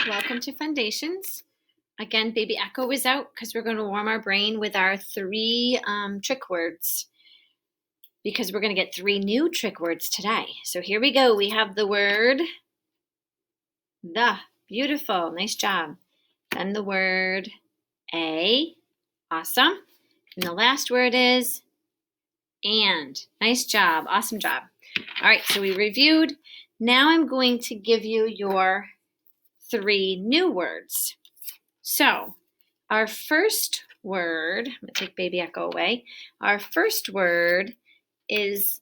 welcome to Foundations. Again, Baby Echo is out because we're going to warm our brain with our three trick words because we're going to get three new trick words today. So here we go. We have the word the. Beautiful. Nice job. Then the word a. Awesome. And the last word is and. Nice job. Awesome job. All right, so we reviewed. Now I'm going to give you your three new words. So our first word, I'm going to take Baby Echo away. Our first word is.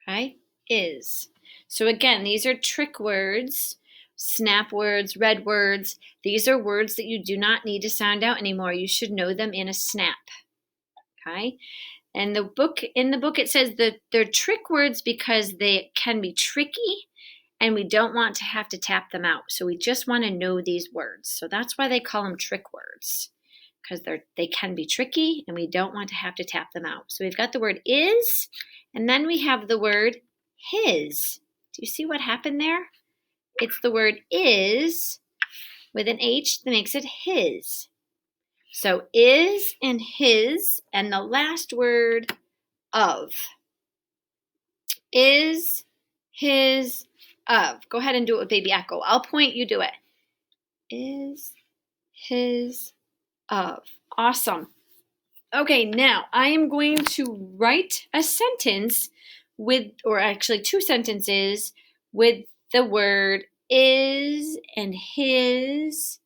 Okay, is. So again, these are trick words, snap words, red words. These are words that you do not need to sound out anymore. You should know them in a snap. Okay? And in the book it says that they're trick words because they can be tricky and we don't want to have to tap them out. So we just want to know these words. So that's why they call them trick words, because they can be tricky and we don't want to have to tap them out. So we've got the word is, and then we have the word his. Do you see what happened there? It's the word is with an H that makes it his. So is and his, and the last word of. Is, his, of. Go ahead and do it with Baby Echo. I'll point, you do it. Is, his, of. Awesome. Okay, now I am going to write a sentence with, or actually two sentences with the word is and his,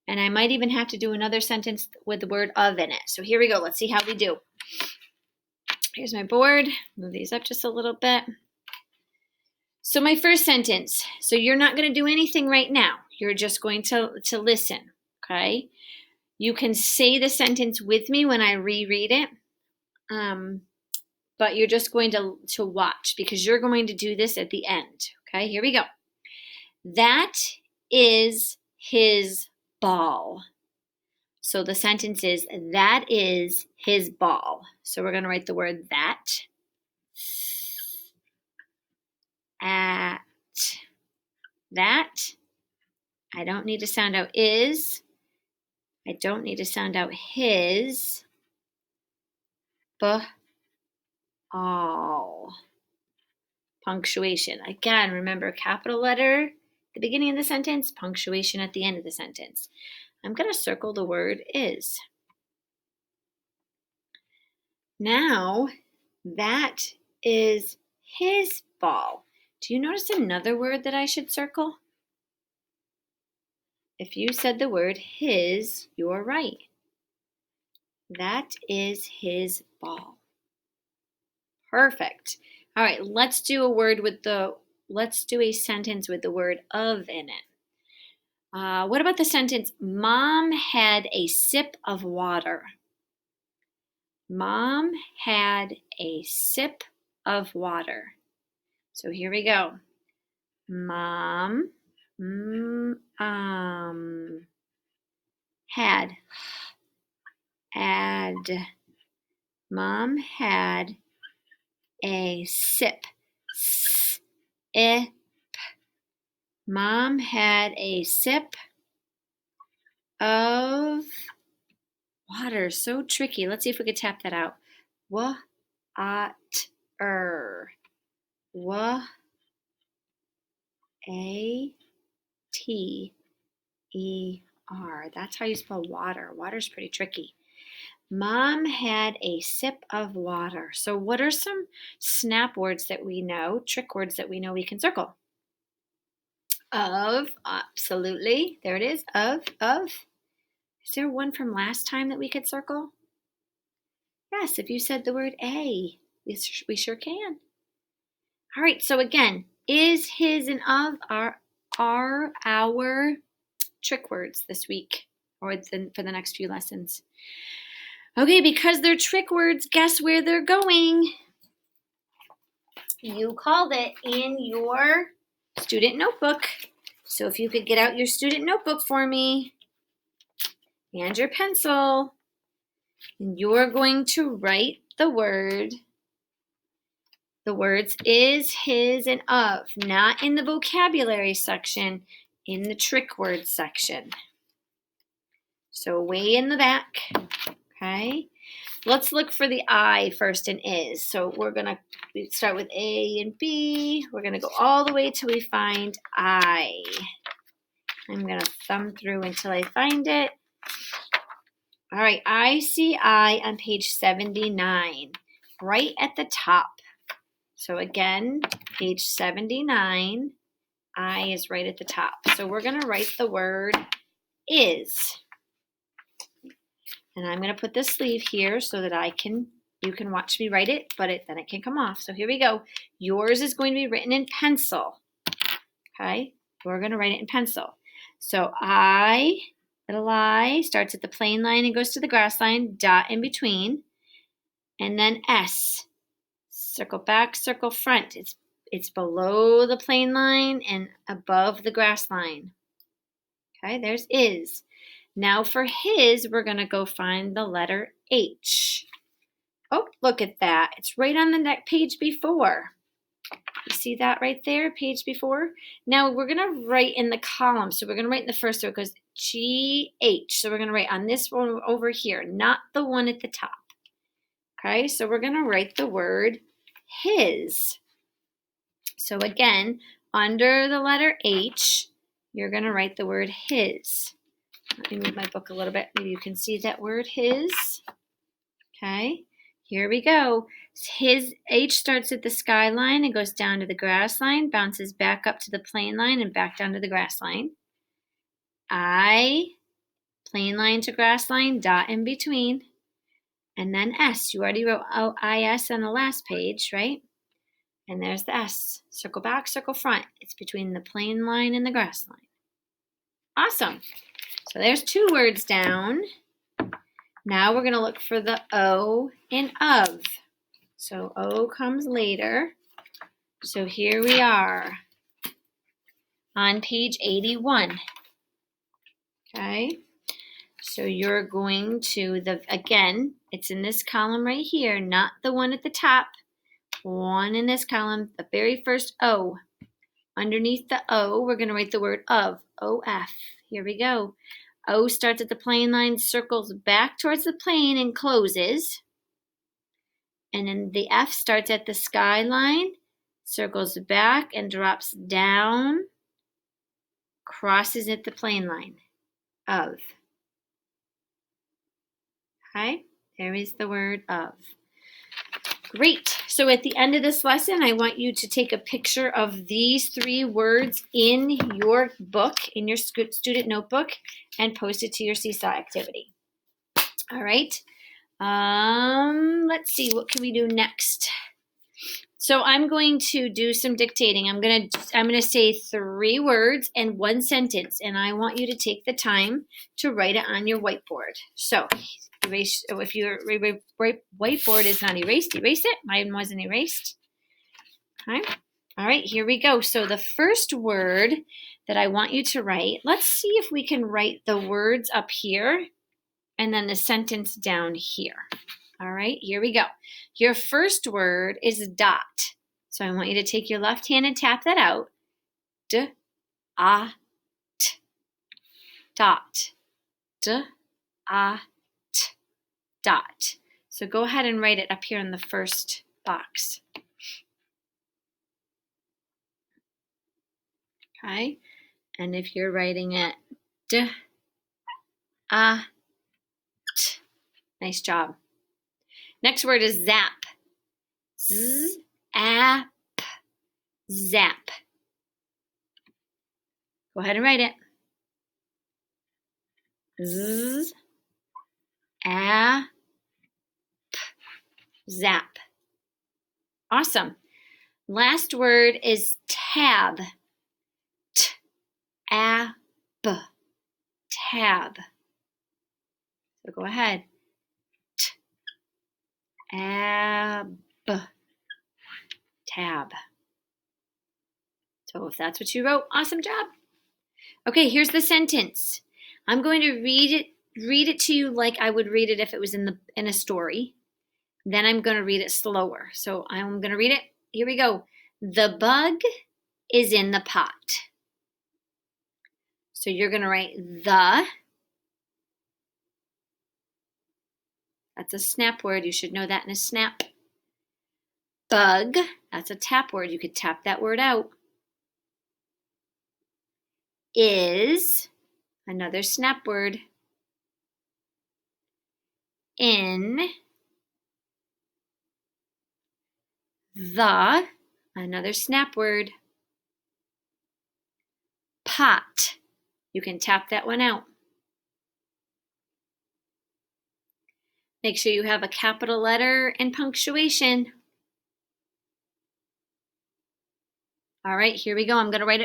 and I might even have to do another sentence with the word of in it. So here we go. Let's see how we do. Here's my board. Move these up just a little bit. So my first sentence. So you're not going to do anything right now. You're just going to listen, okay? You can say the sentence with me when I reread it, but you're just going to watch because you're going to do this at the end, okay? Here we go. That is his ball. So the sentence is, that is his ball. So we're going to write the word that. At. That. I don't need to sound out is. I don't need to sound out his. All. Punctuation. Again, remember capital letter at the beginning of the sentence, punctuation at the end of the sentence. I'm going to circle the word is. Now, that is his ball. Do you notice another word that I should circle? If you said the word his, you're right. That is his ball. Perfect. All right, let's do a sentence with the word of in it. What about the sentence, Mom had a sip of water? Mom had a sip of water. So here we go. Mom had. Mom had a sip. Mom had a sip of water. So tricky. Let's see if we could tap that out. Water. A-T-E-R. That's how you spell water. Water's pretty tricky. Mom had a sip of water. So what are some snap words that we know, trick words that we know we can circle? Of, absolutely. There it is. Of. Is there one from last time that we could circle? Yes, if you said the word a, we sure can. All right, so again, is, his, and of are our trick words this week or for the next few lessons. Okay, because they're trick words, guess where they're going? You called it in your student notebook. So if you could get out your student notebook for me and your pencil, and you're going to write the word the words is, his, and of, not in the vocabulary section, in the trick words section. So way in the back, okay? Let's look for the I first in is. So we're gonna start with A and B. We're gonna go all the way till we find I. I'm gonna thumb through until I find it. All right, I see I on page 79, right at the top. So again, page 79, I is right at the top. So we're gonna write the word is. And I'm going to put this sleeve here so that you can watch me write it, but then it can come off. So here we go. Yours is going to be written in pencil. Okay, we're going to write it in pencil. So I, little I, starts at the plain line and goes to the grass line, dot in between, and then S. Circle back, circle front. It's below the plain line and above the grass line. Okay, there's is. Now for his, we're going to go find the letter H. Oh, look at that. It's right on the next page before. You see that right there, page before? Now we're going to write in the column. So we're going to write in the first row. It goes G-H. So we're going to write on this one over here, not the one at the top. Okay, so we're going to write the word his. So again, under the letter H, you're going to write the word his. Let me move my book a little bit. Maybe you can see that word his. Okay, here we go. His H starts at the skyline and goes down to the grass line, bounces back up to the plain line and back down to the grass line. I, plain line to grass line, dot in between. And then S. You already wrote I-S on the last page, right? And there's the S. Circle back, circle front. It's between the plain line and the grass line. Awesome. So there's 2 words down. Now we're going to look for the O in of. So O comes later. So here we are on page 81. Okay. So you're going to again, it's in this column right here, not the one at the top. One in this column, the very first O. Underneath the O, we're going to write the word of, O-F. Here we go. O starts at the plain line, circles back towards the plane and closes. And then the F starts at the skyline, circles back and drops down, crosses at the plain line, of. Okay, there is the word of. Great. So at the end of this lesson, I want you to take a picture of these 3 words in your book, in your student notebook, and post it to your Seesaw activity. All right. Let's see, what can we do next? So I'm going to do some dictating. I'm gonna say 3 words and 1 sentence, and I want you to take the time to write it on your whiteboard. So erase, if your whiteboard is not erased, erase it. Mine wasn't erased. Okay. All right, here we go. So the first word that I want you to write, let's see if we can write the words up here and then the sentence down here. All right, here we go. Your first word is dot. So I want you to take your left hand and tap that out. D-A-T. Dot. D-A-T. Dot. So go ahead and write it up here in the first box. Okay, and if you're writing it D-A-T. Nice job. Next word is zap. Z-A-P. Zap. Go ahead and write it. Z-A-P. Zap. Awesome. Last word is tab. T-A-B. Tab. So go ahead. T-A-B. Tab. So if that's what you wrote, awesome job. Okay, here's the sentence. I'm going to read it to you like I would read it if it was in a story. Then I'm going to read it slower. So I'm going to read it here we go. The bug is in the pot. So you're going to write the. That's a snap word. You should know that in a snap. Bug, that's a tap word. You could tap that word out. Is, another snap word. In, the, another snap word. Pot, you can tap that one out. Make sure you have a capital letter and punctuation. All right, here we go. I'm going to write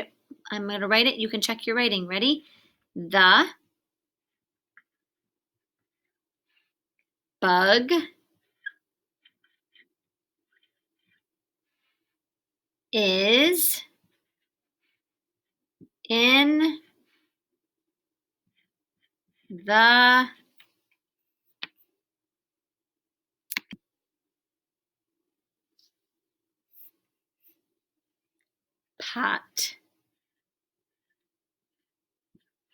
it. You can check your writing. Ready? The bug is in the pot.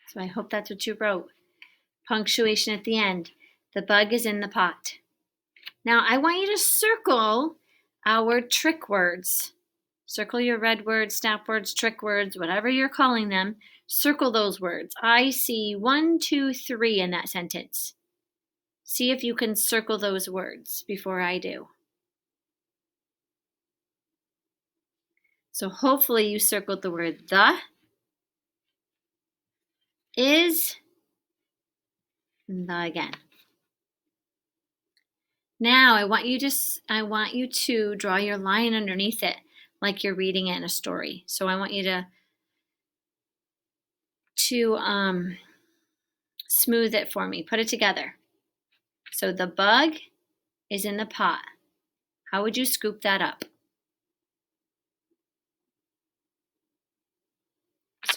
So I hope that's what you wrote. Punctuation at the end. The bug is in the pot. Now I want you to circle our trick words. Circle your red words, snap words, trick words, whatever you're calling them. Circle those words. I see 1, 2, 3 in that sentence. See if you can circle those words before I do. So hopefully you circled the word the, is, and the again. Now I want you to draw your line underneath it like you're reading it in a story. So I want you to smooth it for me. Put it together. So the bug is in the pot. How would you scoop that up?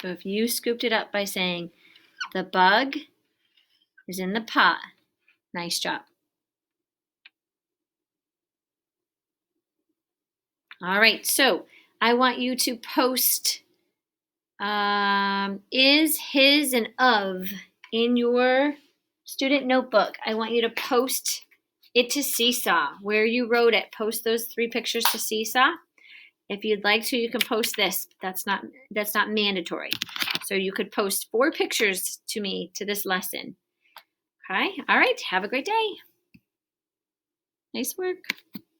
So if you scooped it up by saying the bug is in the pot, nice job. All right, so I want you to post is, his, and of in your student notebook. I want you to post it to Seesaw where you wrote it. Post those 3 pictures to Seesaw. If you'd like to, you can post this. That's not mandatory. So you could post 4 pictures to me to this lesson. Okay? All right. Have a great day. Nice work.